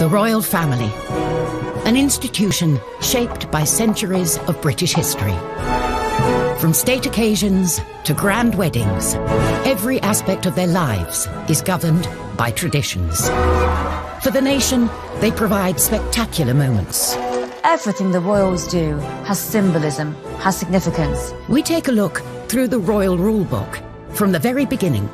The royal family, an institution shaped by centuries of British history. From state occasions to grand weddings, every aspect of their lives is governed by traditions. For the nation, they provide spectacular moments. Everything the royals do has symbolism, has significance. We take a look through the royal rule book from the very beginning.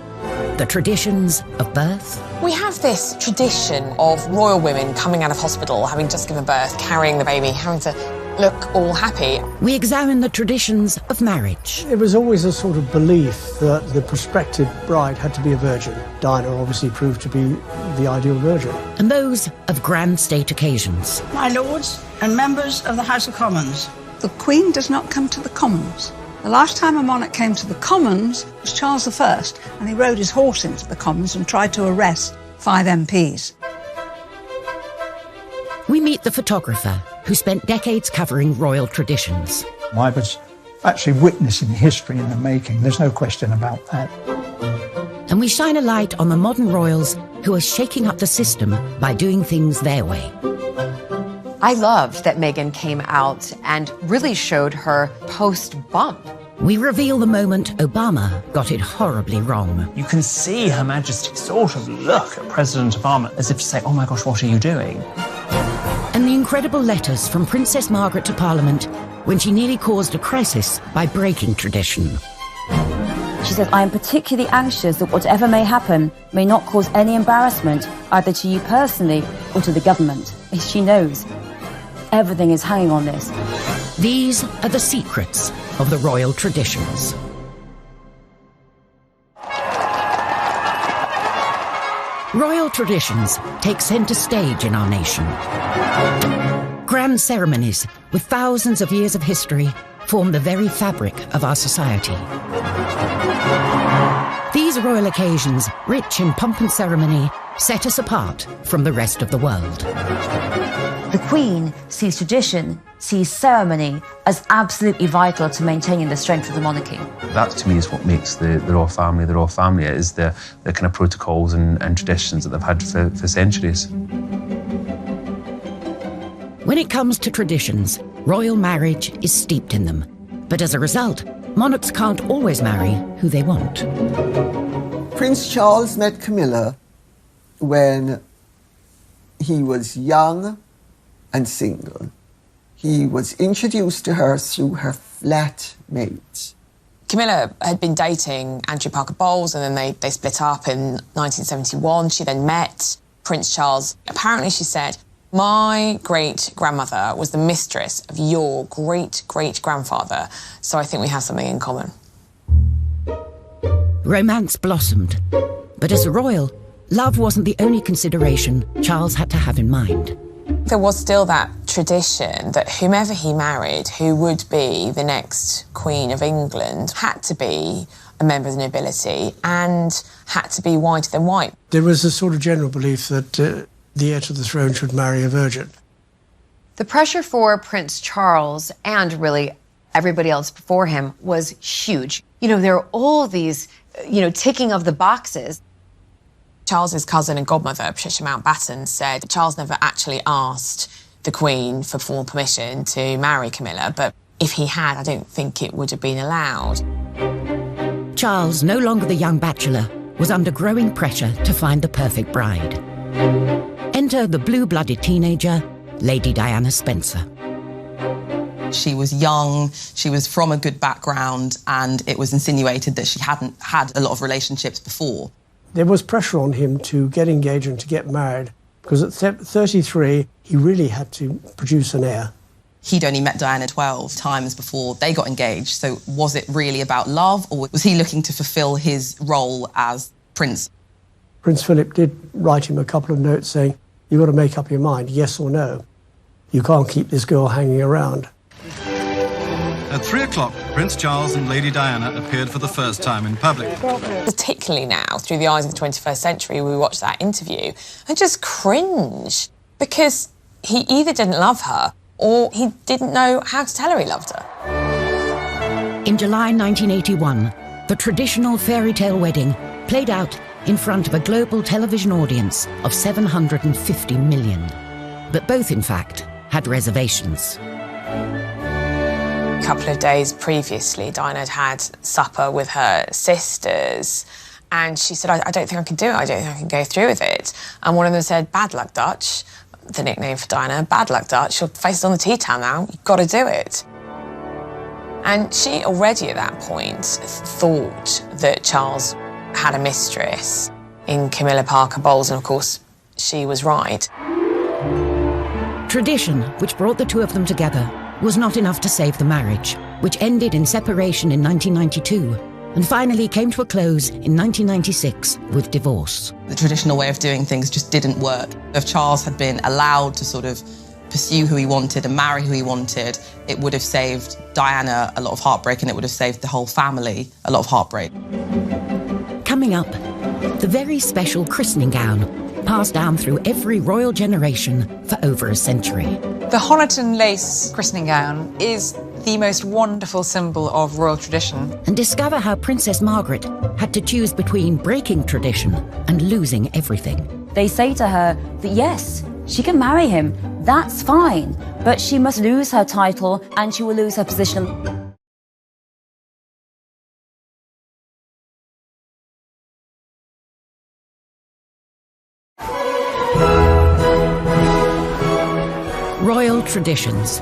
The traditions of birth. We have this tradition of royal women coming out of hospital, having just given birth, carrying the baby, having to look all happy. We examine the traditions of marriage. It was always a sort of belief that the prospective bride had to be a virgin. Diana obviously proved to be the ideal virgin. And those of grand state occasions. My lords and members of the House of Commons. The Queen does not come to the Commons. The last time a monarch came to the Commons was Charles I, and he rode his horse into the Commons and tried to arrest 5 MPs. We meet the photographer who spent decades covering royal traditions. I was actually witnessing history in the making, there's no question about that. And we shine a light on the modern royals who are shaking up the system by doing things their way. I loved that Meghan came out and really showed her post-bump. We reveal the moment Obama got it horribly wrong. You can see Her Majesty sort of look at President Obama as if to say, oh my gosh, what are you doing? And the incredible letters from Princess Margaret to Parliament when she nearly caused a crisis by breaking tradition. She said, I am particularly anxious that whatever may happen may not cause any embarrassment either to you personally or to the government. She knows everything is hanging on this. These are the secrets of the royal traditions. Royal traditions take centre stage in our nation. Grand ceremonies with thousands of years of history form the very fabric of our society. These royal occasions, rich in pomp and ceremony, set us apart from the rest of the world. The Queen sees tradition, sees ceremony as absolutely vital to maintaining the strength of the monarchy. That, to me, is what makes the royal family the royal family. It is the kind of protocols and traditions that they've had for centuries. When it comes to traditions, royal marriage is steeped in them. But as a result, monarchs can't always marry who they want. Prince Charles met Camilla when he was young and single. He was introduced to her through her flatmate. Camilla had been dating Andrew Parker Bowles, and then they split up in 1971. She then met Prince Charles. Apparently, she said, my great-grandmother was the mistress of your great-great-grandfather, so I think we have something in common. Romance blossomed, but as a royal, love wasn't the only consideration Charles had to have in mind. There was still that tradition that whomever he married, who would be the next Queen of England, had to be a member of the nobility and had to be whiter than white. There was a sort of general belief that the heir to the throne should marry a virgin. The pressure for Prince Charles, and really everybody else before him, was huge. You know, there are all these, ticking of the boxes. Charles's cousin and godmother, Patricia Mountbatten, said that Charles never actually asked the Queen for formal permission to marry Camilla, but if he had, I don't think it would have been allowed. Charles, no longer the young bachelor, was under growing pressure to find the perfect bride. Enter the blue-blooded teenager, Lady Diana Spencer. She was young, she was from a good background, and it was insinuated that she hadn't had a lot of relationships before. There was pressure on him to get engaged and to get married, because at 33, he really had to produce an heir. He'd only met Diana 12 times before they got engaged, so was it really about love, or was he looking to fulfil his role as prince? Prince Philip did write him a couple of notes saying, you've got to make up your mind, yes or no. You can't keep this girl hanging around. At 3 o'clock, Prince Charles and Lady Diana appeared for the first time in public. Particularly now, through the eyes of the 21st century, we watch that interview and just cringe, because he either didn't love her or he didn't know how to tell her he loved her. In July 1981, the traditional fairy tale wedding played out in front of a global television audience of 750 million. but both, in fact, had reservations. A couple of days previously, Diana had had supper with her sisters, and she said, I don't think I can do it, I don't think I can go through with it. And one of them said, bad luck, Dutch, the nickname for Diana, bad luck, Dutch, your face is on the tea towel now, you've got to do it. And she already at that point thought that Charles had a mistress in Camilla Parker Bowles, and of course, she was right. Tradition, which brought the two of them together, was not enough to save the marriage, which ended in separation in 1992 and finally came to a close in 1996 with divorce. The traditional way of doing things just didn't work. If Charles had been allowed to sort of pursue who he wanted and marry who he wanted, it would have saved Diana a lot of heartbreak, and it would have saved the whole family a lot of heartbreak. Coming up, the very special christening gown, passed down through every royal generation for over a century. The Honiton lace christening gown is the most wonderful symbol of royal tradition. And discover how Princess Margaret had to choose between breaking tradition and losing everything. They say to her that yes, she can marry him, that's fine, but she must lose her title and she will lose her position. Royal traditions.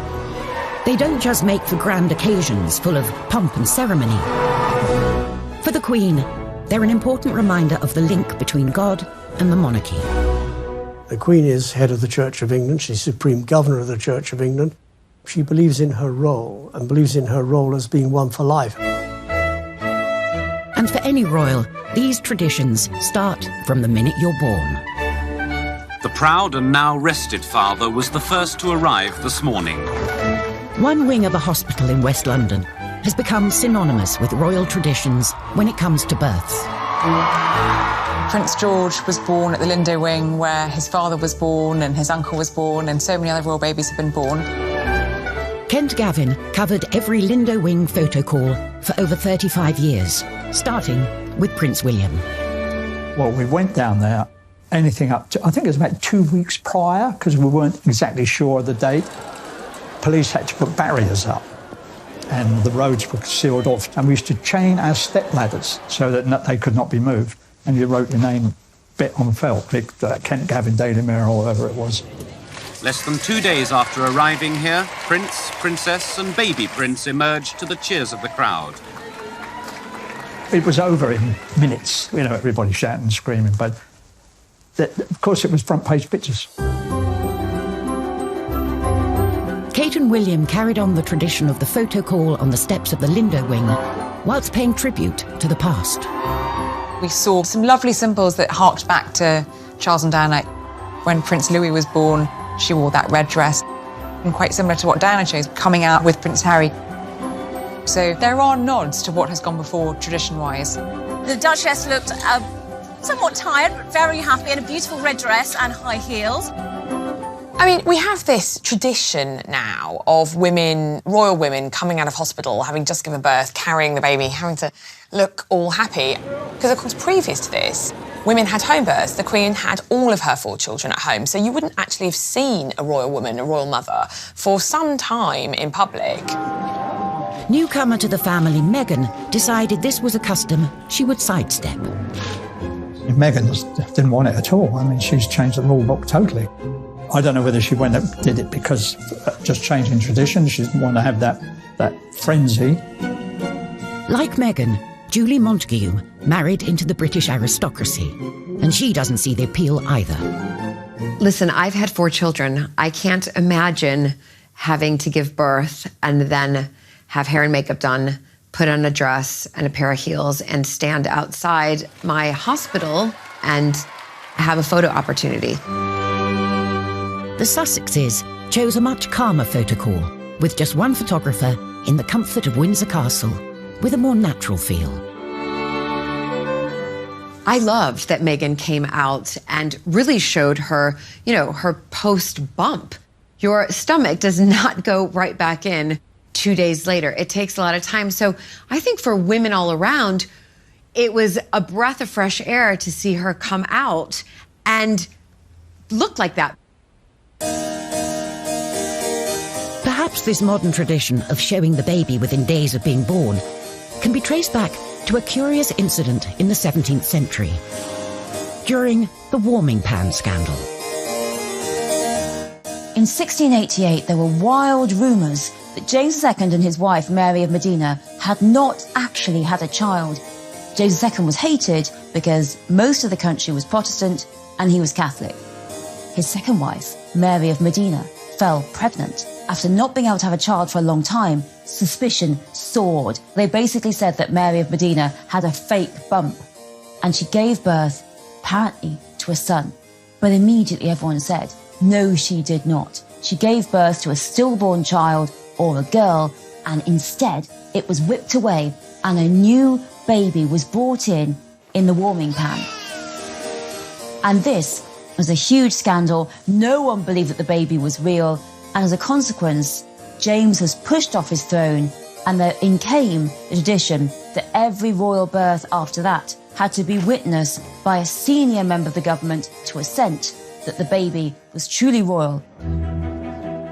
They don't just make for grand occasions full of pomp and ceremony. For the Queen, they're an important reminder of the link between God and the monarchy. The Queen is head of the Church of England. She's Supreme Governor of the Church of England. She believes in her role and believes in her role as being one for life. And for any royal, these traditions start from the minute you're born. The proud and now rested father was the first to arrive this morning. One wing of a hospital in West London has become synonymous with royal traditions when it comes to births. Prince George was born at the Lindo Wing, where his father was born and his uncle was born, and so many other royal babies have been born. Kent Gavin covered every Lindo Wing photo call for over 35 years, starting with Prince William. Well, we went down there, anything up to, I think it was about 2 weeks prior, because we weren't exactly sure of the date. Police had to put barriers up, and the roads were sealed off, and we used to chain our step ladders so that they could not be moved. And you wrote your name bit on felt, Kent Gavin, Daily Mirror, or whatever it was. Less than 2 days after arriving here, Prince, Princess and baby Prince emerged to the cheers of the crowd. It was over in minutes, you know, everybody shouting and screaming, but of course it was front page pictures. Kate and William carried on the tradition of the photo call on the steps of the Lindo Wing, whilst paying tribute to the past. We saw some lovely symbols that harked back to Charles and Diana. When Prince Louis was born, she wore that red dress, and quite similar to what Diana chose, coming out with Prince Harry. So there are nods to what has gone before, tradition-wise. The Duchess looked somewhat tired, but very happy in a beautiful red dress and high heels. I mean, we have this tradition now of women, royal women, coming out of hospital, having just given birth, carrying the baby, having to look all happy. Because, of course, previous to this, women had home births. The Queen had all of her 4 children at home, so you wouldn't actually have seen a royal woman, a royal mother, for some time in public. Newcomer to the family, Meghan, decided this was a custom she would sidestep. Meghan didn't want it at all. I mean, she's changed the rule book totally. I don't know whether she went and did it because just changing tradition. She didn't want to have that frenzy. Like Meghan, Julie Montagu married into the British aristocracy, and she doesn't see the appeal either. Listen, I've had 4 children. I can't imagine having to give birth and then have hair and makeup done, put on a dress and a pair of heels, and stand outside my hospital and have a photo opportunity. The Sussexes chose a much calmer photo call, with just one photographer in the comfort of Windsor Castle, with a more natural feel. I loved that Meghan came out and really showed her, you know, her post-bump. Your stomach does not go right back in 2 days later. It takes a lot of time. So I think for women all around, it was a breath of fresh air to see her come out and look like that. Perhaps this modern tradition of showing the baby within days of being born can be traced back to a curious incident in the 17th century, during the warming pan scandal. In 1688, there were wild rumours that James II and his wife, Mary of Modena, had not actually had a child. James II was hated because most of the country was Protestant and he was Catholic. His second wife, Mary of Modena, fell pregnant. After not being able to have a child for a long time, suspicion soared. They basically said that Mary of Modena had a fake bump, and she gave birth, apparently, to a son. But immediately everyone said, no, she did not. She gave birth to a stillborn child, or a girl, and instead it was whipped away and a new baby was brought in the warming pan. And this was a huge scandal. No one believed that the baby was real, and as a consequence, James was pushed off his throne, and in came the tradition that every royal birth after that had to be witnessed by a senior member of the government to assent that the baby was truly royal.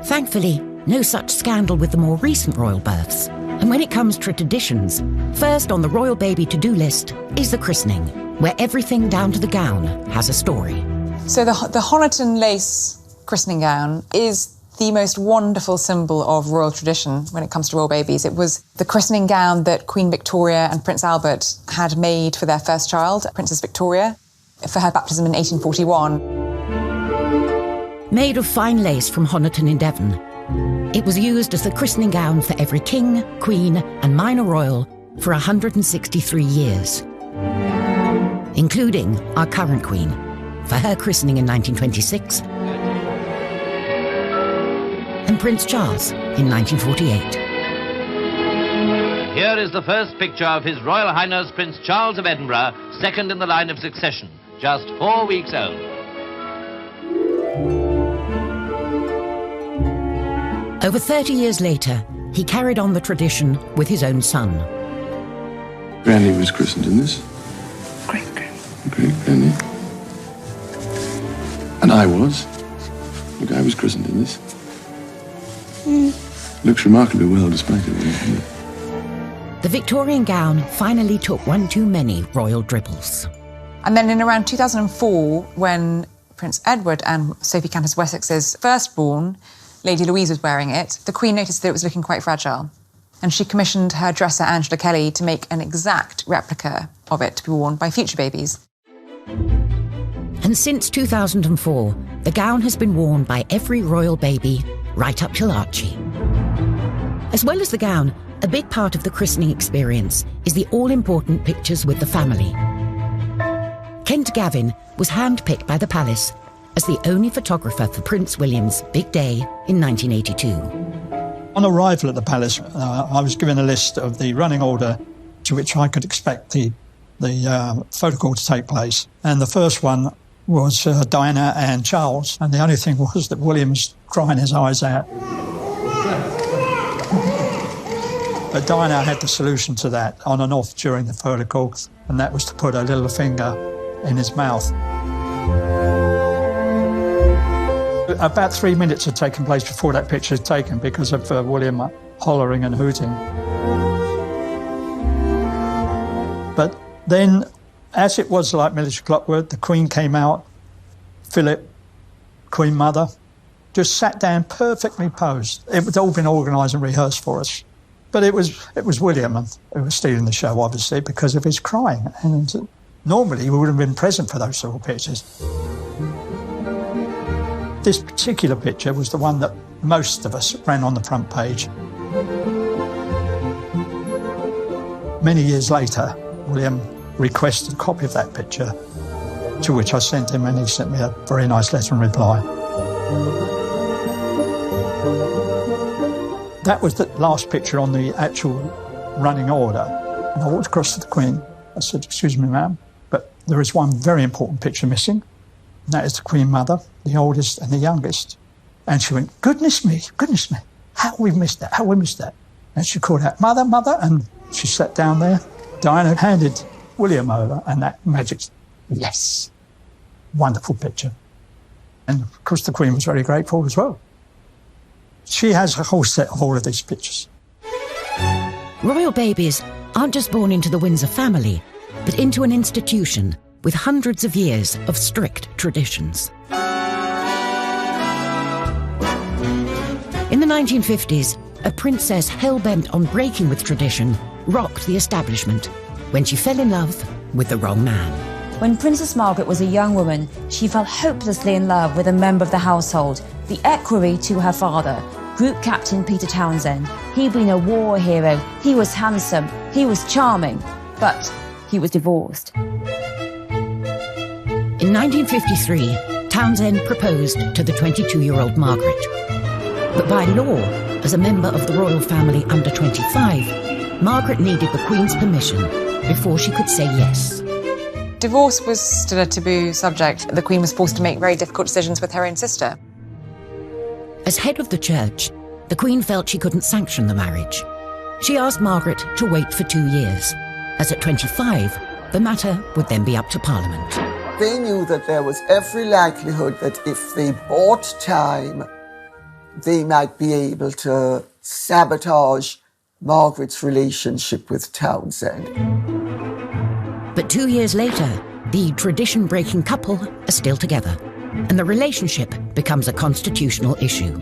Thankfully, no such scandal with the more recent royal births. And when it comes to traditions, first on the royal baby to-do list is the christening, where everything down to the gown has a story. So the Honiton lace christening gown is the most wonderful symbol of royal tradition when it comes to royal babies. It was the christening gown that Queen Victoria and Prince Albert had made for their first child, Princess Victoria, for her baptism in 1841. Made of fine lace from Honiton in Devon, it was used as the christening gown for every king, queen and minor royal for 163 years, including our current queen, for her christening in 1926, and Prince Charles in 1948. Here is the first picture of His Royal Highness Prince Charles of Edinburgh, second in the line of succession, just 4 weeks old. Over 30 years later, he carried on the tradition with his own son. Granny was christened in this. Great-granny. And I was. Look, I was christened in this. Looks remarkably well despite it. The Victorian gown finally took one too many royal dribbles. And then in around 2004, when Prince Edward and Sophie Countess Wessex's firstborn, Lady Louise, was wearing it, the Queen noticed that it was looking quite fragile. And she commissioned her dresser, Angela Kelly, to make an exact replica of it to be worn by future babies. And since 2004, the gown has been worn by every royal baby, right up till Archie. As well as the gown, a big part of the christening experience is the all-important pictures with the family. Kent Gavin was hand-picked by the palace as the only photographer for Prince William's big day in 1982. On arrival at the palace, I was given a list of the running order to which I could expect the photo call to take place. And the first one was Diana and Charles, and the only thing was that William was crying his eyes out. But Diana had the solution to that on and off during the photo call, and that was to put her little finger in his mouth. About 3 minutes had taken place before that picture was taken because of William hollering and hooting. But then, as it was like military clockwork, the Queen came out, Philip, Queen Mother, just sat down perfectly posed. It had all been organised and rehearsed for us. But it was William who was stealing the show, obviously, because of his crying. And normally we would have been present for those sort of pictures. This particular picture was the one that most of us ran on the front page. Many years later, William requested a copy of that picture, to which I sent him, and he sent me a very nice letter in reply. That was the last picture on the actual running order. And I walked across to the Queen. I said, "Excuse me, ma'am, but there is one very important picture missing. And that is the Queen Mother, the oldest and the youngest." And she went, goodness me, how have we missed that, And she called out, "Mother, Mother," and she sat down there. Diana handed William over, and that magic, yes, wonderful picture. And of course the Queen was very grateful as well. She has a whole set of all of these pictures. Royal babies aren't just born into the Windsor family, but into an institution with hundreds of years of strict traditions. In the 1950s, a princess hell-bent on breaking with tradition rocked the establishment when she fell in love with the wrong man. When Princess Margaret was a young woman, she fell hopelessly in love with a member of the household, the equerry to her father, Group Captain Peter Townsend. He'd been a war hero, he was handsome, he was charming, but he was divorced. In 1953, Townsend proposed to the 22-year-old Margaret. But by law, as a member of the royal family under 25, Margaret needed the Queen's permission before she could say yes. Divorce was still a taboo subject. The Queen was forced to make very difficult decisions with her own sister. As head of the church, the Queen felt she couldn't sanction the marriage. She asked Margaret to wait for 2 years, as at 25, the matter would then be up to Parliament. They knew that there was every likelihood that if they bought time, they might be able to sabotage Margaret's relationship with Townsend. But 2 years later, the tradition-breaking couple are still together, and the relationship becomes a constitutional issue.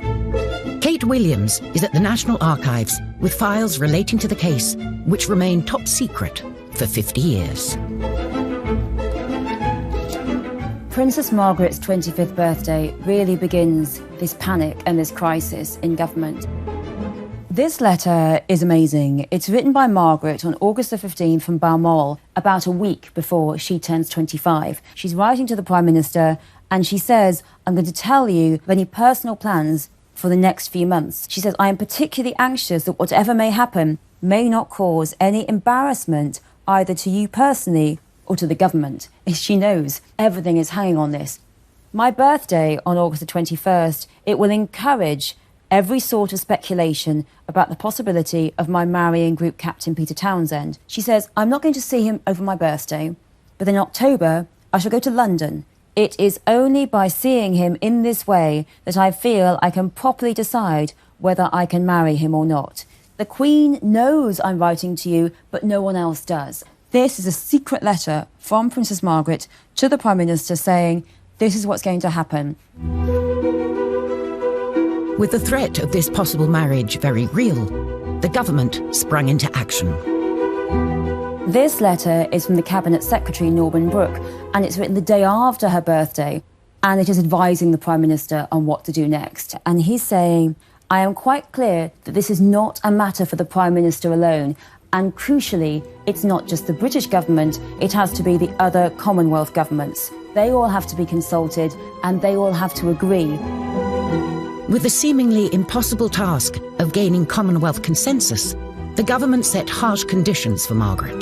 Kate Williams is at the National Archives with files relating to the case, which remain top secret for 50 years. Princess Margaret's 25th birthday really begins this panic and this crisis in government. This letter is amazing. It's written by Margaret on August the 15th from Balmoral, about a week before she turns 25. She's writing to the Prime Minister and she says, I'm going to tell you of any personal plans for the next few months. She says, I am particularly anxious that whatever may happen may not cause any embarrassment either to you personally or to the government. She knows everything is hanging on this. My birthday on August the 21st, it will encourage every sort of speculation about the possibility of my marrying Group Captain Peter Townsend. She says, I'm not going to see him over my birthday, but in October, I shall go to London. It is only by seeing him in this way that I feel I can properly decide whether I can marry him or not. The Queen knows I'm writing to you, but no one else does. This is a secret letter from Princess Margaret to the Prime Minister saying, this is what's going to happen. With the threat of this possible marriage very real, the government sprung into action. This letter is from the Cabinet Secretary, Norman Brooke, and it's written the day after her birthday, and it is advising the Prime Minister on what to do next. And he's saying, I am quite clear that this is not a matter for the Prime Minister alone, and crucially, it's not just the British government, it has to be the other Commonwealth governments. They all have to be consulted, and they all have to agree. With the seemingly impossible task of gaining Commonwealth consensus, the government set harsh conditions for Margaret.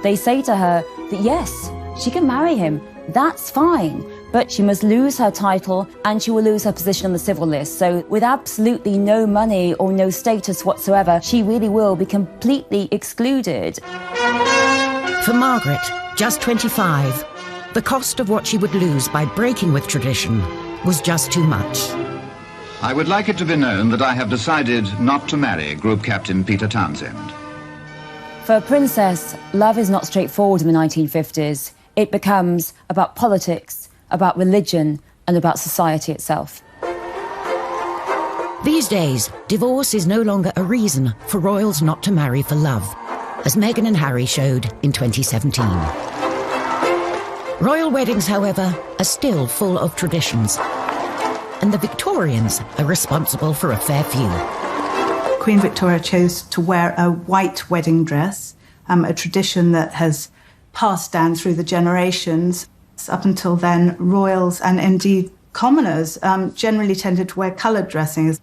They say to her that yes, she can marry him, that's fine, but she must lose her title and she will lose her position on the civil list. So with absolutely no money or no status whatsoever, she really will be completely excluded. For Margaret, just 25, the cost of what she would lose by breaking with tradition was just too much. I would like it to be known that I have decided not to marry Group Captain Peter Townsend. For a princess, love is not straightforward in the 1950s. It becomes about politics, about religion, and about society itself. These days, divorce is no longer a reason for royals not to marry for love, as Meghan and Harry showed in 2017. Royal weddings, however, are still full of traditions, and the Victorians are responsible for a fair few. Queen Victoria chose to wear a white wedding dress, a tradition that has passed down through the generations. Up until then, royals and indeed commoners generally tended to wear coloured dressings.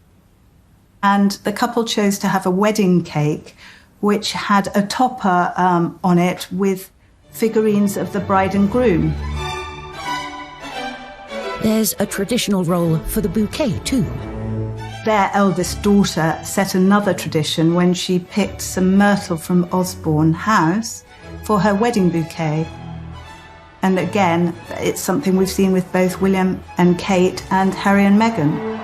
And the couple chose to have a wedding cake which had a topper on it with figurines of the bride and groom. There's a traditional role for the bouquet too. Their eldest daughter set another tradition when she picked some myrtle from Osborne House for her wedding bouquet. And again, it's something we've seen with both William and Kate and Harry and Meghan.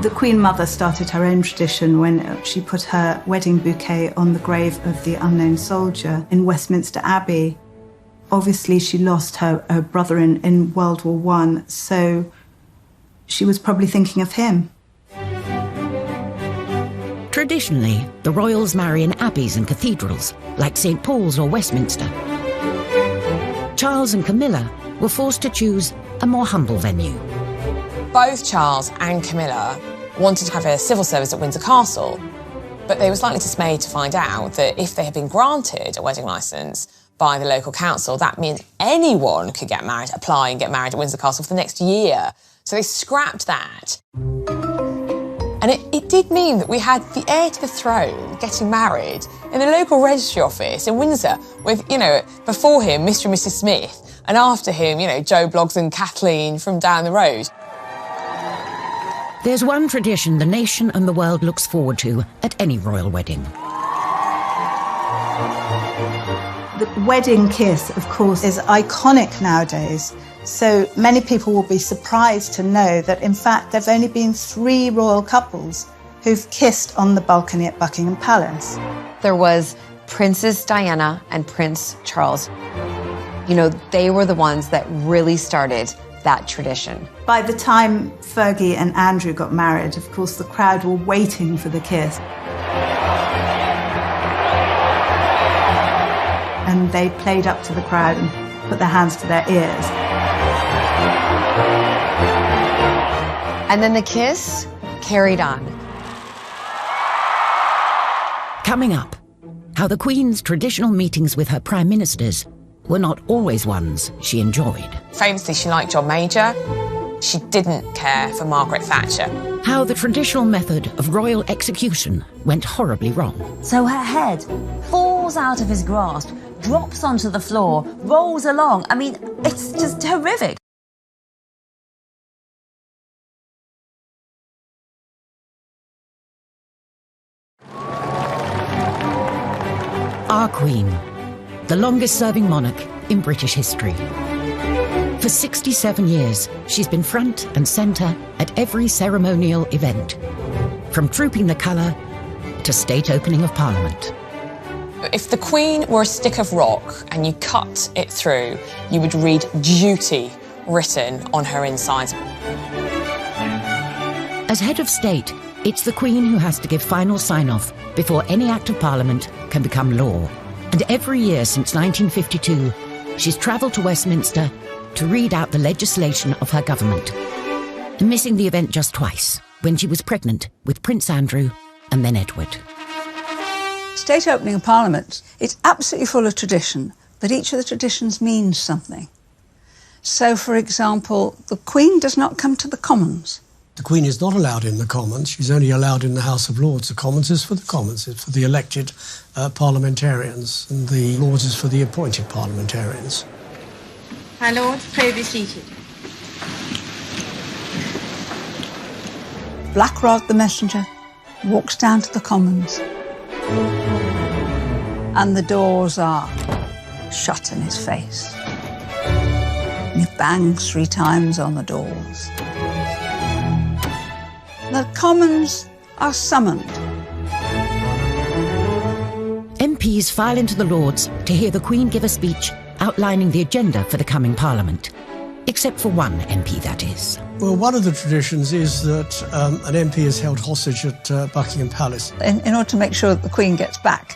The Queen Mother started her own tradition when she put her wedding bouquet on the grave of the unknown soldier in Westminster Abbey. Obviously, she lost her brother in World War I, so she was probably thinking of him. Traditionally, the royals marry in abbeys and cathedrals, like St. Paul's or Westminster. Charles and Camilla were forced to choose a more humble venue. Both Charles and Camilla wanted to have a civil service at Windsor Castle, but they were slightly dismayed to find out that if they had been granted a wedding licence by the local council, that meant anyone could get married, apply and get married at Windsor Castle for the next year. So they scrapped that. And it did mean that we had the heir to the throne getting married in the local registry office in Windsor with, you know, before him, Mr. and Mrs. Smith, and after him, you know, Joe Bloggs and Kathleen from down the road. There's one tradition the nation and the world looks forward to at any royal wedding. The wedding kiss, of course, is iconic nowadays. So many people will be surprised to know that, in fact, there have only been 3 royal couples who've kissed on the balcony at Buckingham Palace. There was Princess Diana and Prince Charles. You know, they were the ones that really started that tradition. By the time Fergie and Andrew got married, of course, the crowd were waiting for the kiss. And they played up to the crowd and put their hands to their ears. And then the kiss carried on. Coming up, how the Queen's traditional meetings with her prime ministers were not always ones she enjoyed. Famously, she liked John Major. She didn't care for Margaret Thatcher. How the traditional method of royal execution went horribly wrong. So her head falls out of his grasp, drops onto the floor, rolls along. I mean, it's just horrific. Our Queen, the longest-serving monarch in British history. For 67 years, she's been front and centre at every ceremonial event, from trooping the colour to state opening of Parliament. If the Queen were a stick of rock and you cut it through, you would read duty written on her insides. As head of state, it's the Queen who has to give final sign-off before any act of Parliament can become law. And every year since 1952, she's travelled to Westminster to read out the legislation of her government, missing the event just twice, when she was pregnant with Prince Andrew and then Edward. State opening of Parliament, it's absolutely full of tradition, but each of the traditions means something. So, for example, the Queen does not come to the Commons. The Queen is not allowed in the Commons. She's only allowed in the House of Lords. The Commons is for the Commons. It's for the elected parliamentarians, and the Lords is for the appointed parliamentarians. My lord, pray be seated. Black Rod the messenger walks down to the Commons, and the doors are shut in his face. And he bangs 3 times on the doors. The Commons are summoned. MPs file into the Lords to hear the Queen give a speech outlining the agenda for the coming Parliament. Except for one MP, that is. Well, one of the traditions is that an MP is held hostage at Buckingham Palace. In order to make sure that the Queen gets back,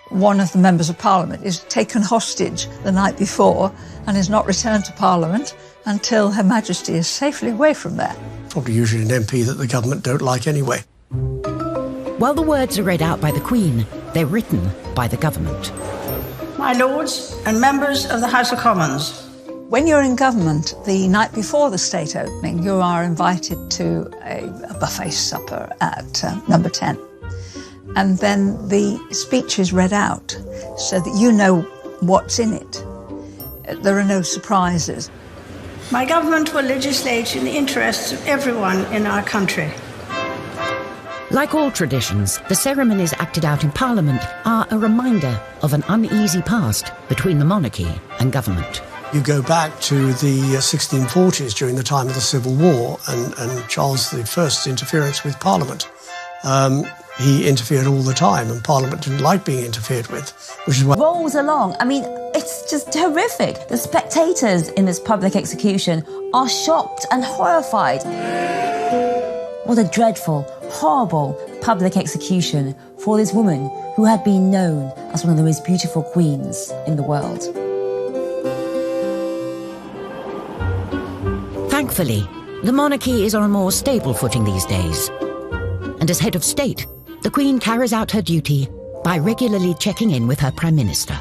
one of the members of Parliament is taken hostage the night before and is not returned to Parliament until Her Majesty is safely away from there. Probably usually an MP that the government don't like anyway. While the words are read out by the Queen, they're written by the government. My lords and members of the House of Commons. When you're in government, the night before the state opening, you are invited to a buffet supper at number 10. And then the speech is read out so that you know what's in it. There are no surprises. My government will legislate in the interests of everyone in our country. Like all traditions, the ceremonies acted out in Parliament are a reminder of an uneasy past between the monarchy and government. You go back to the 1640s during the time of the Civil War and Charles I's interference with Parliament. He interfered all the time, and Parliament didn't like being interfered with, which is why... Rolls along. I mean, it's just horrific. The spectators in this public execution are shocked and horrified. What a dreadful, horrible public execution for this woman who had been known as one of the most beautiful queens in the world. Thankfully, the monarchy is on a more stable footing these days. And as head of state, the Queen carries out her duty by regularly checking in with her Prime Minister.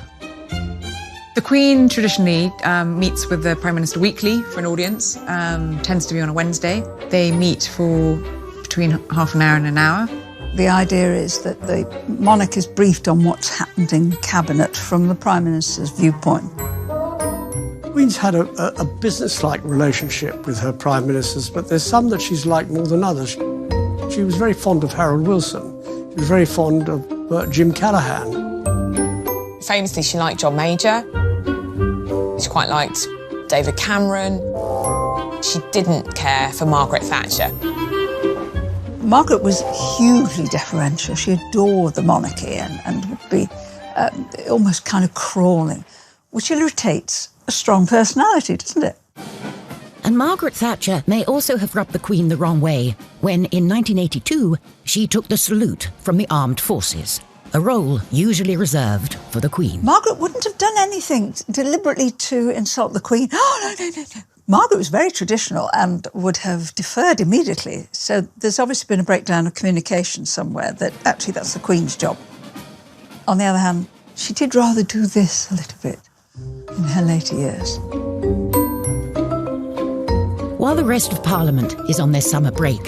The Queen traditionally meets with the Prime Minister weekly for an audience, tends to be on a Wednesday. They meet for between half an hour and an hour. The idea is that the monarch is briefed on what's happened in Cabinet from the Prime Minister's viewpoint. The Queen's had a business-like relationship with her Prime Ministers, but there's some that she's liked more than others. She was very fond of Harold Wilson. She was very fond of Jim Callaghan. Famously, she liked John Major. She quite liked David Cameron. She didn't care for Margaret Thatcher. Margaret was hugely deferential. She adored the monarchy and would be almost kind of crawling, which irritates a strong personality, doesn't it? And Margaret Thatcher may also have rubbed the Queen the wrong way when, in 1982, she took the salute from the armed forces, a role usually reserved for the Queen. Margaret wouldn't have done anything deliberately to insult the Queen. Oh, no. Margaret was very traditional and would have deferred immediately. So there's obviously been a breakdown of communication somewhere that actually that's the Queen's job. On the other hand, she did rather do this a little bit in her later years. While the rest of Parliament is on their summer break,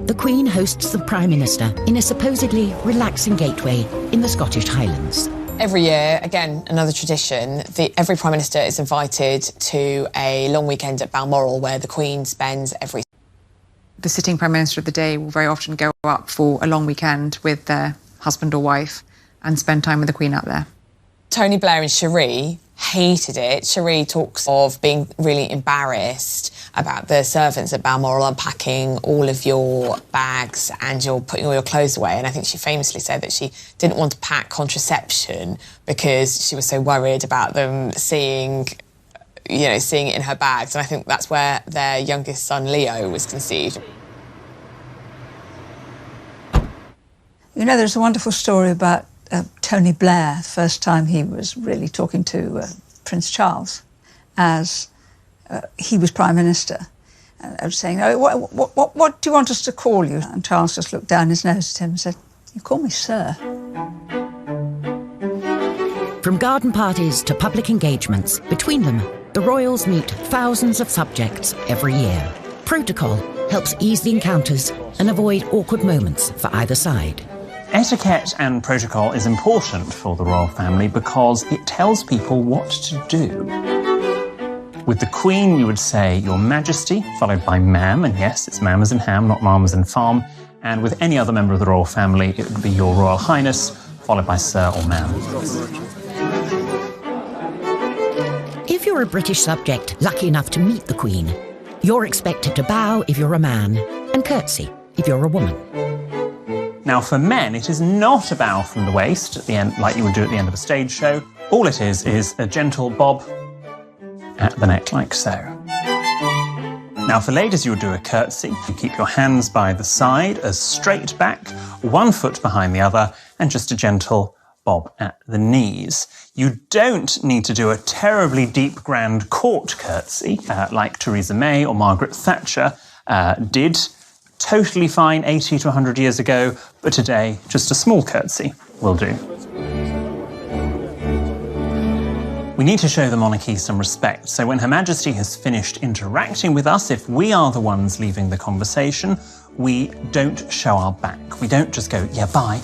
the Queen hosts the Prime Minister in a supposedly relaxing gateway in the Scottish Highlands. Every year, again, another tradition, every Prime Minister is invited to a long weekend at Balmoral where the Queen spends every... The sitting Prime Minister of the day will very often go up for a long weekend with their husband or wife and spend time with the Queen out there. Tony Blair and Cherie hated it. Cherie talks of being really embarrassed about the servants at Balmoral unpacking all of your bags and you're putting all your clothes away. And I think she famously said that she didn't want to pack contraception because she was so worried about them seeing it in her bags. And I think that's where their youngest son, Leo, was conceived. You know, there's a wonderful story about Tony Blair, the first time he was really talking to Prince Charles as he was Prime Minister. I was saying, what do you want us to call you? And Charles just looked down his nose at him and said, you call me Sir. From garden parties to public engagements, between them, the royals meet thousands of subjects every year. Protocol helps ease the encounters and avoid awkward moments for either side. Etiquette and protocol is important for the royal family because it tells people what to do. With the Queen, you would say Your Majesty, followed by Ma'am, and yes, it's Ma'am as in ham, not Ma'am as in farm. And with any other member of the royal family, it would be Your Royal Highness, followed by Sir or Ma'am. If you're a British subject lucky enough to meet the Queen, you're expected to bow if you're a man and curtsy if you're a woman. Now, for men, it is not a bow from the waist at the end, like you would do at the end of a stage show. All it is a gentle bob at the neck, like so. Now, for ladies, you would do a curtsy. You keep your hands by the side, as straight back, one foot behind the other, and just a gentle bob at the knees. You don't need to do a terribly deep, grand court curtsy, like Theresa May or Margaret Thatcher did. Totally fine 80 to 100 years ago, but today, just a small curtsy will do. We need to show the monarchy some respect, so when Her Majesty has finished interacting with us, if we are the ones leaving the conversation, we don't show our back. We don't just go, yeah, bye,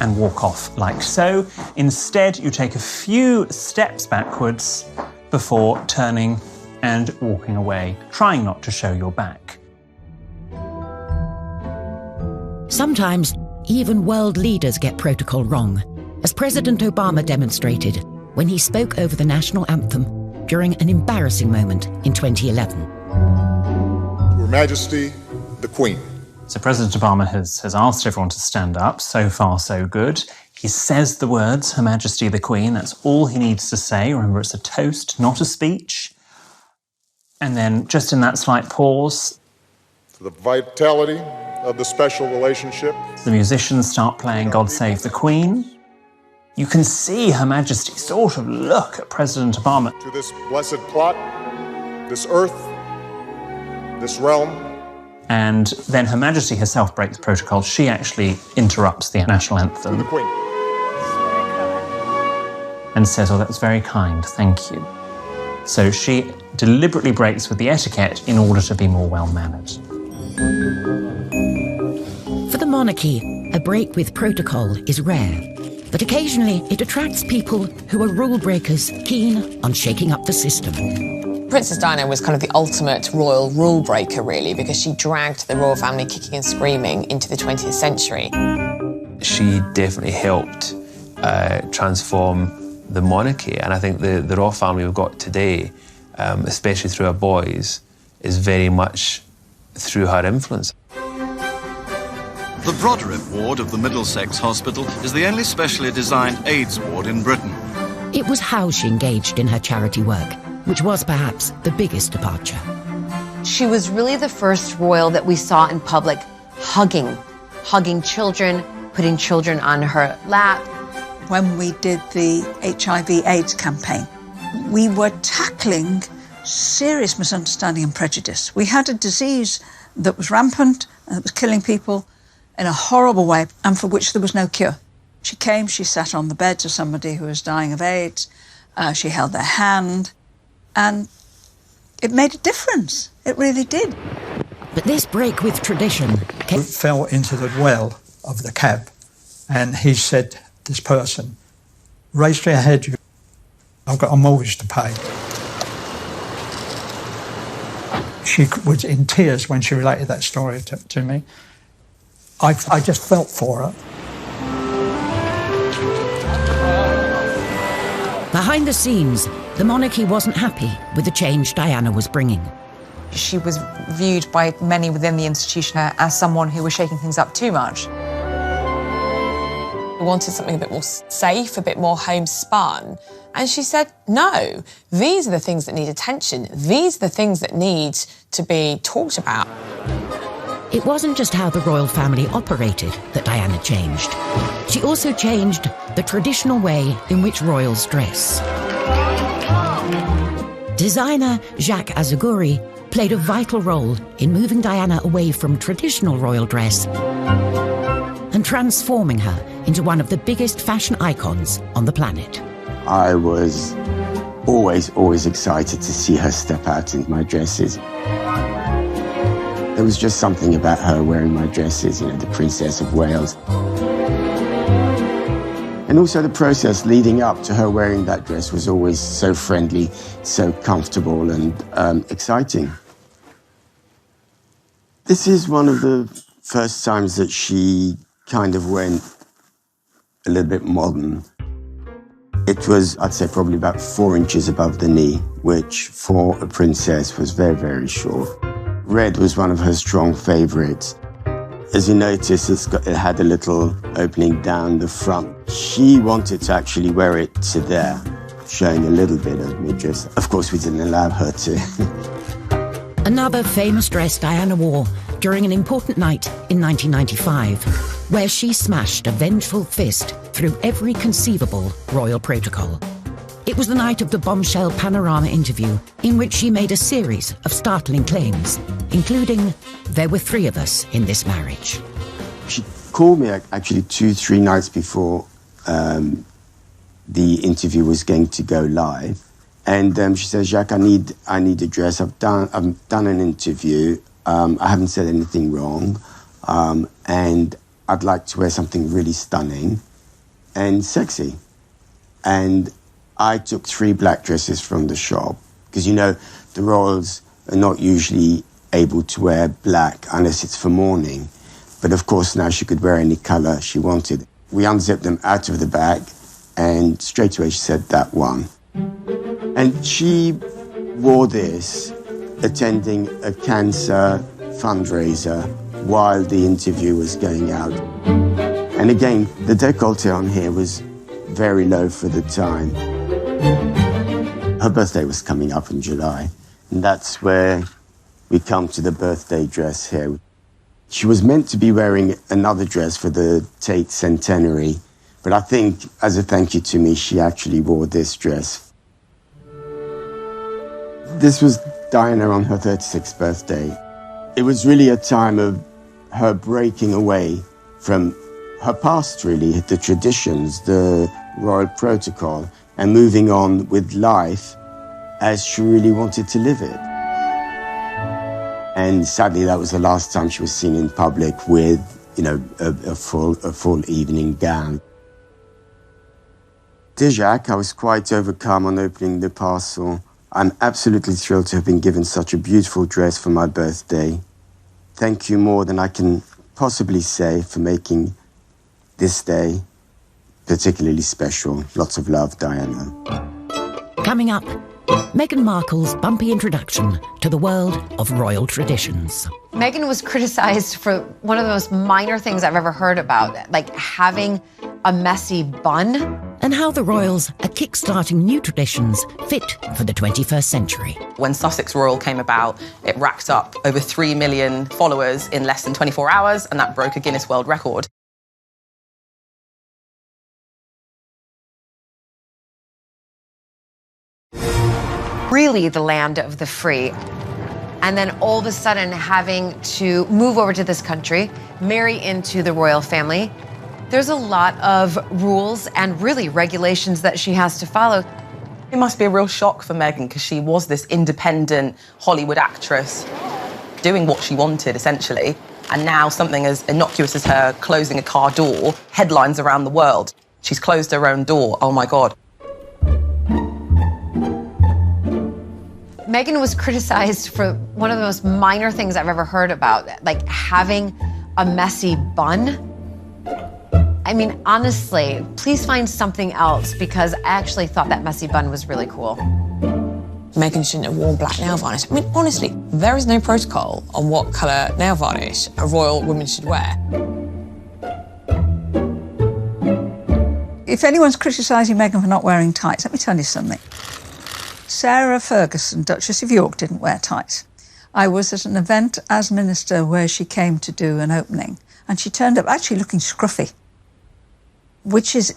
and walk off like so. Instead, you take a few steps backwards before turning and walking away, trying not to show your back. Sometimes, even world leaders get protocol wrong, as President Obama demonstrated when he spoke over the national anthem during an embarrassing moment in 2011. Her Majesty, the Queen. So President Obama has asked everyone to stand up. So far, so good. He says the words, Her Majesty the Queen. That's all he needs to say. Remember, it's a toast, not a speech. And then, just in that slight pause, For the vitality of the special relationship. The musicians start playing God Save the Queen. You can see Her Majesty sort of look at President Obama. To this blessed plot, this earth, this realm. And then Her Majesty herself breaks protocol. She actually interrupts the national anthem. To the Queen. And says, oh, that was very kind, thank you. So she deliberately breaks with the etiquette in order to be more well-mannered. For the monarchy, a break with protocol is rare, but occasionally it attracts people who are rule breakers keen on shaking up the system. Princess Diana was kind of the ultimate royal rule breaker, really, because she dragged the royal family kicking and screaming into the 20th century. She definitely helped transform the monarchy, and I think the royal family we've got today, especially through our boys, is very much through her influence. The Broderick ward of the Middlesex Hospital is the only specially designed AIDS ward in Britain. It was how she engaged in her charity work, which was perhaps the biggest departure. She was really the first royal that we saw in public hugging children, putting children on her lap. When we did the HIV/AIDS campaign, we were tackling serious misunderstanding and prejudice. We had a disease that was rampant and that was killing people in a horrible way and for which there was no cure. She came, she sat on the beds of somebody who was dying of AIDS, she held their hand, and it made a difference. It really did. But this break with tradition fell into the well of the cab, and he said, this person, raise their head, I've got a mortgage to pay. She was in tears when she related that story to me. I just felt for her. Behind the scenes, the monarchy wasn't happy with the change Diana was bringing. She was viewed by many within the institution as someone who was shaking things up too much. We wanted something a bit more safe, a bit more homespun. And she said, no, these are the things that need attention. These are the things that need to be talked about. It wasn't just how the royal family operated that Diana changed. She also changed the traditional way in which royals dress. Designer Jacques Azuguri played a vital role in moving Diana away from traditional royal dress and transforming her into one of the biggest fashion icons on the planet. I was always excited to see her step out in my dresses. There was just something about her wearing my dresses, you know, the Princess of Wales. And also the process leading up to her wearing that dress was always so friendly, so comfortable and exciting. This is one of the first times that she kind of went a little bit modern. It was, I'd say, probably about 4 inches above the knee, which for a princess was very, very short. Red was one of her strong favourites. As you notice, it had a little opening down the front. She wanted to actually wear it to there, showing a little bit of midriff. Of course, we didn't allow her to. Another famous dress Diana wore during an important night in 1995, where she smashed a vengeful fist through every conceivable royal protocol. It was the night of the bombshell Panorama interview, in which she made a series of startling claims, including, there were 3 of us in this marriage. She called me actually 2-3 nights before the interview was going to go live. And she says, Jacques, I need a dress. I've done an interview. I haven't said anything wrong. And I'd like to wear something really stunning and sexy. And I took 3 black dresses from the shop because, you know, the royals are not usually able to wear black unless it's for mourning. But of course, now she could wear any colour she wanted. We unzipped them out of the bag and straight away she said, that one. And she wore this attending a cancer fundraiser while the interview was going out. And again, the décolleté on here was very low for the time. Her birthday was coming up in July, and that's where we come to the birthday dress here. She was meant to be wearing another dress for the Tate centenary, but I think as a thank you to me, she actually wore this dress. This was Diana on her 36th birthday. It was really a time of her breaking away from her past, really, the traditions, the royal protocol, and moving on with life as she really wanted to live it. And sadly, that was the last time she was seen in public with, you know, a full evening gown. Dear Jacques, I was quite overcome on opening the parcel. I'm absolutely thrilled to have been given such a beautiful dress for my birthday. Thank you more than I can possibly say for making this day particularly special. Lots of love, Diana. Coming up, Meghan Markle's bumpy introduction to the world of royal traditions. Meghan was criticized for one of the most minor things I've ever heard about, like having a messy bun. And how the royals are kickstarting new traditions fit for the 21st century. When Sussex Royal came about, it racked up over 3 million followers in less than 24 hours, and that broke a Guinness World Record. Really the land of the free. And then all of a sudden having to move over to this country, marry into the royal family. There's a lot of rules and really regulations that she has to follow. It must be a real shock for Meghan because she was this independent Hollywood actress doing what she wanted, essentially. And now something as innocuous as her closing a car door, headlines around the world. She's closed her own door. Oh, my God. Meghan was criticized for one of the most minor things I've ever heard about, like having a messy bun. I mean, honestly, please find something else because I actually thought that messy bun was really cool. Meghan shouldn't have worn black nail varnish. I mean, honestly, there is no protocol on what colour nail varnish a royal woman should wear. If anyone's criticising Meghan for not wearing tights, let me tell you something. Sarah Ferguson, Duchess of York, didn't wear tights. I was at an event as minister where she came to do an opening, and she turned up actually looking scruffy, which is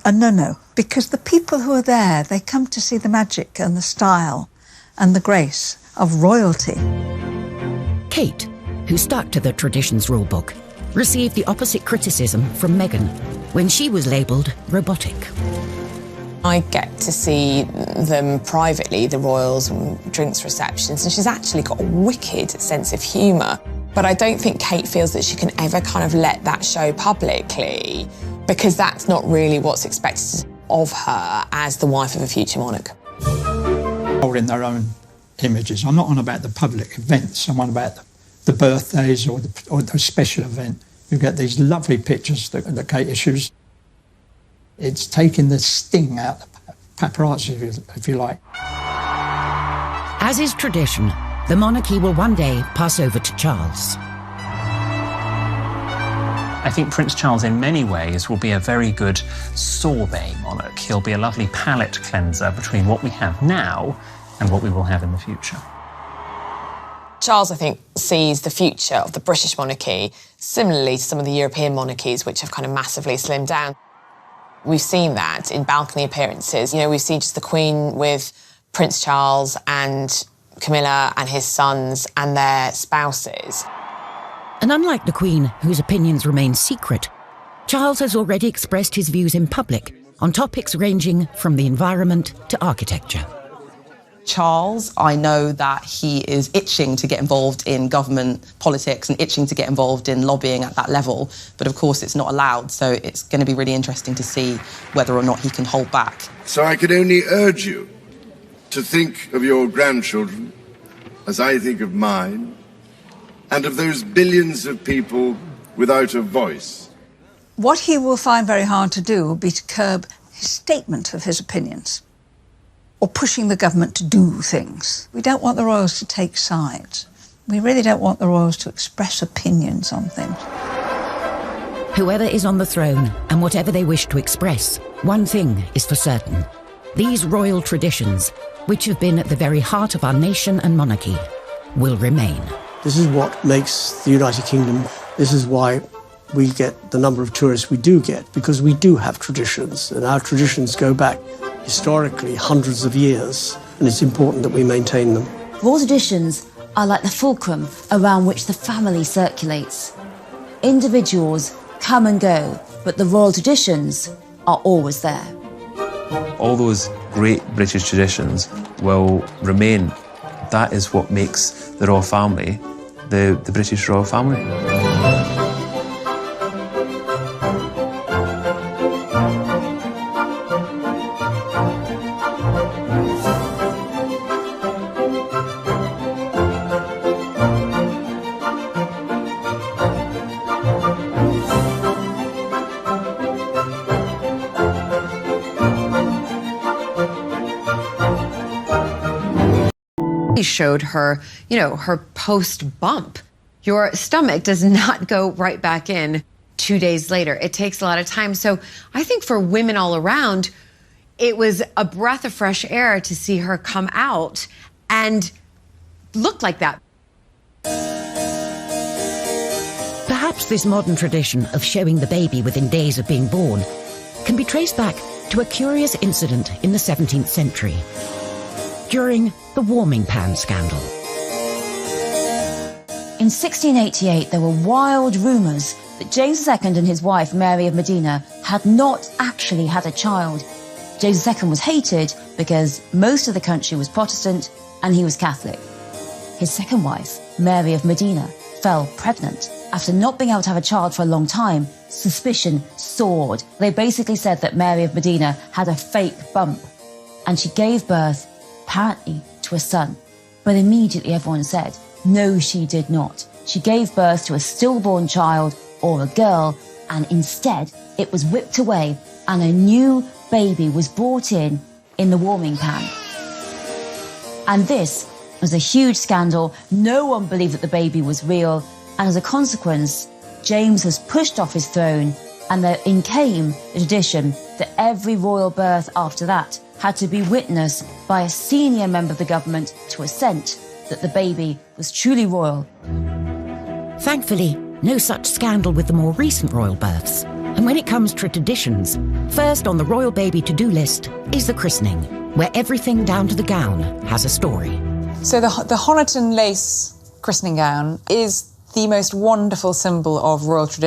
a no-no, because the people who are there, they come to see the magic and the style and the grace of royalty. Kate, who stuck to the traditions rulebook, received the opposite criticism from Meghan when she was labelled robotic. I get to see them privately, the royals, and drinks receptions, and she's actually got a wicked sense of humour. But I don't think Kate feels that she can ever kind of let that show publicly, because that's not really what's expected of her as the wife of a future monarch. Holding their own images. I'm not on about the public events, I'm on about the birthdays or the special event. You get these lovely pictures that Kate issues. It's taking the sting out of the paparazzi, if you like. As is tradition, the monarchy will one day pass over to Charles. I think Prince Charles, in many ways, will be a very good sorbet monarch. He'll be a lovely palate cleanser between what we have now and what we will have in the future. Charles, I think, sees the future of the British monarchy similarly to some of the European monarchies, which have kind of massively slimmed down. We've seen that in balcony appearances. You know, we've seen just the Queen with Prince Charles and Camilla and his sons and their spouses. And unlike the Queen, whose opinions remain secret, Charles has already expressed his views in public on topics ranging from the environment to architecture. Charles, I know that he is itching to get involved in government politics and itching to get involved in lobbying at that level, but of course it's not allowed, so it's going to be really interesting to see whether or not he can hold back. So I could only urge you to think of your grandchildren as I think of mine, and of those billions of people without a voice. What he will find very hard to do will be to curb his statement of his opinions, or pushing the government to do things. We don't want the royals to take sides. We really don't want the royals to express opinions on things. Whoever is on the throne and whatever they wish to express, one thing is for certain. These royal traditions, which have been at the very heart of our nation and monarchy, will remain. This is what makes the United Kingdom. This is why we get the number of tourists we do get, because we do have traditions, and our traditions go back historically hundreds of years, and it's important that we maintain them. Royal traditions are like the fulcrum around which the family circulates. Individuals come and go, but the royal traditions are always there. All those great British traditions will remain. That is what makes the royal family the British royal family. Showed her, her post-bump. Your stomach does not go right back in 2 days later. It takes a lot of time. So I think for women all around, it was a breath of fresh air to see her come out and look like that. Perhaps this modern tradition of showing the baby within days of being born can be traced back to a curious incident in the 17th century. During the warming pan scandal. In 1688, there were wild rumours that James II and his wife, Mary of Modena, had not actually had a child. James II was hated because most of the country was Protestant and he was Catholic. His second wife, Mary of Modena, fell pregnant. After not being able to have a child for a long time, suspicion soared. They basically said that Mary of Modena had a fake bump, and she gave birth apparently to a son. But immediately everyone said, no, she did not. She gave birth to a stillborn child or a girl, and instead it was whipped away and a new baby was brought in the warming pan. And this was a huge scandal. No one believed that the baby was real, and as a consequence, James was pushed off his throne, and in came the tradition that every royal birth after that had to be witnessed by a senior member of the government to assent that the baby was truly royal. Thankfully, no such scandal with the more recent royal births. And when it comes to traditions, first on the royal baby to-do list is the christening, where everything down to the gown has a story. So the Honiton lace christening gown is the most wonderful symbol of royal tradition.